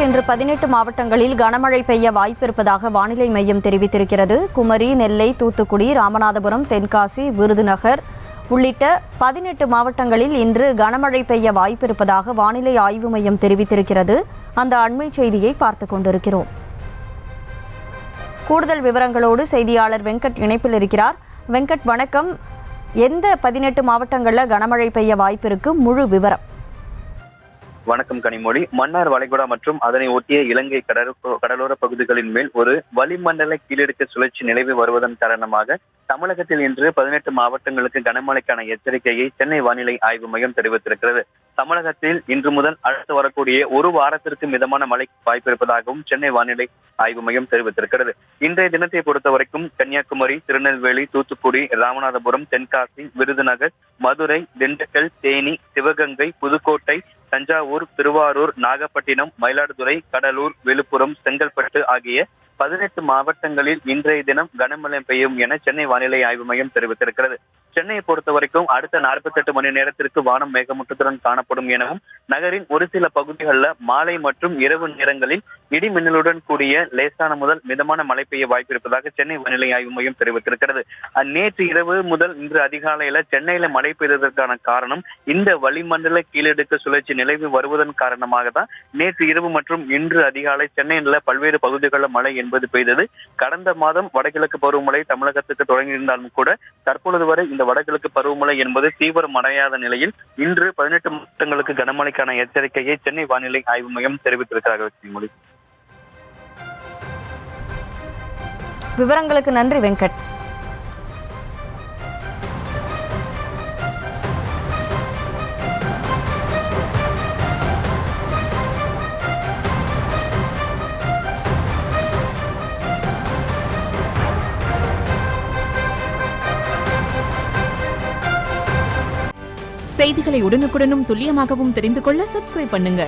இன்று 18 மாவட்டங்களில் கனமழை பெய்ய வாய்ப்பிருப்பதாக வானிலை மையம் தெரிவித்திருக்கிறது. குமரி, நெல்லை, தூத்துக்குடி, ராமநாதபுரம், தென்காசி, விருதுநகர் உள்ளிட்ட 18 மாவட்டங்களில் இன்று கனமழை பெய்ய வாய்ப்பிருப்பதாக வானிலை ஆய்வு மையம் தெரிவித்திருக்கிறது. அந்த அண்மை செய்தியை பார்த்துக் கொண்டிருக்கிறோம். கூடுதல் விவரங்களோடு செய்தியாளர் வெங்கட் இணைப்பில் இருக்கிறார். வெங்கட், வணக்கம். எந்த 18 மாவட்டங்களில் கனமழை பெய்ய வாய்ப்பிருக்கு? முழு விவரம். வணக்கம் கனிமொழி. மன்னார் வளைகுடா மற்றும் அதனை ஒட்டிய இலங்கை கடலோர பகுதிகளின் மேல் ஒரு வளிமண்டல கீழடுக்கு சுழற்சி நிலவி வருவதன் காரணமாக தமிழகத்தில் இன்று 18 மாவட்டங்களுக்கு கனமழைக்கான எச்சரிக்கையை சென்னை வானிலை ஆய்வு மையம் தெரிவித்திருக்கிறது. தமிழகத்தில் இன்று முதல் அடுத்து வரக்கூடிய ஒரு வாரத்திற்கு மிதமான மழை வாய்ப்பிருப்பதாகவும் சென்னை வானிலை ஆய்வு மையம் தெரிவித்திருக்கிறது. இன்றைய தினத்தை பொறுத்தவரைக்கும் கன்னியாகுமரி, திருநெல்வேலி, தூத்துக்குடி, ராமநாதபுரம், தென்காசி, விருதுநகர், மதுரை, திண்டுக்கல், தேனி, சிவகங்கை, புதுக்கோட்டை, தஞ்சாவூர், திருவாரூர், நாகப்பட்டினம், மயிலாடுதுறை, கடலூர், விழுப்புரம், செங்கல்பட்டு ஆகிய 18 மாவட்டங்களில் இன்றைய தினம் கனமழை பெய்யும் என சென்னை வானிலை ஆய்வு மையம் தெரிவித்திருக்கிறது. சென்னையை பொறுத்தவரைக்கும் அடுத்த 48 மணி நேரத்திற்கு வானம் மேகமூட்டத்துடன் காணப்படும் எனவும் நகரின் ஒரு சில பகுதிகளில் மாலை மற்றும் இரவு நேரங்களில் இடி மின்னலுடன் கூடிய லேசான முதல் மிதமான மழை பெய்ய வாய்ப்பிருப்பதாக சென்னை வானிலை ஆய்வு மையம் தெரிவித்திருக்கிறது. நேற்று இரவு முதல் இன்று அதிகாலையில சென்னையில மழை பெய்ததற்கான காரணம் இந்த வளிமண்டல கீழடுக்கு சுழற்சி நிலவி வருவதன் காரணமாக தான் நேற்று இரவு மற்றும் இன்று அதிகாலை சென்னையில் பல்வேறு பகுதிகளில் மழை என்பது பெய்தது. கடந்த மாதம் வடகிழக்கு பருவமழை தமிழகத்துக்கு தொடங்கியிருந்தாலும் கூட தற்பொழுது வரை இந்த வடகிழக்கு பருவமழை என்பது தீவிரம் அடையாத நிலையில் இன்று 18 மாவட்டங்களுக்கு கனமழைக்கான எச்சரிக்கையை சென்னை வானிலை ஆய்வு மையம் தெரிவித்திருக்கிறார்கள். விவரங்களுக்கு நன்றி வெங்கட். செய்திகளை உடனுக்குடனும் துல்லியமாகவும் தெரிந்து கொள்ள சப்ஸ்கிரைப் பண்ணுங்க.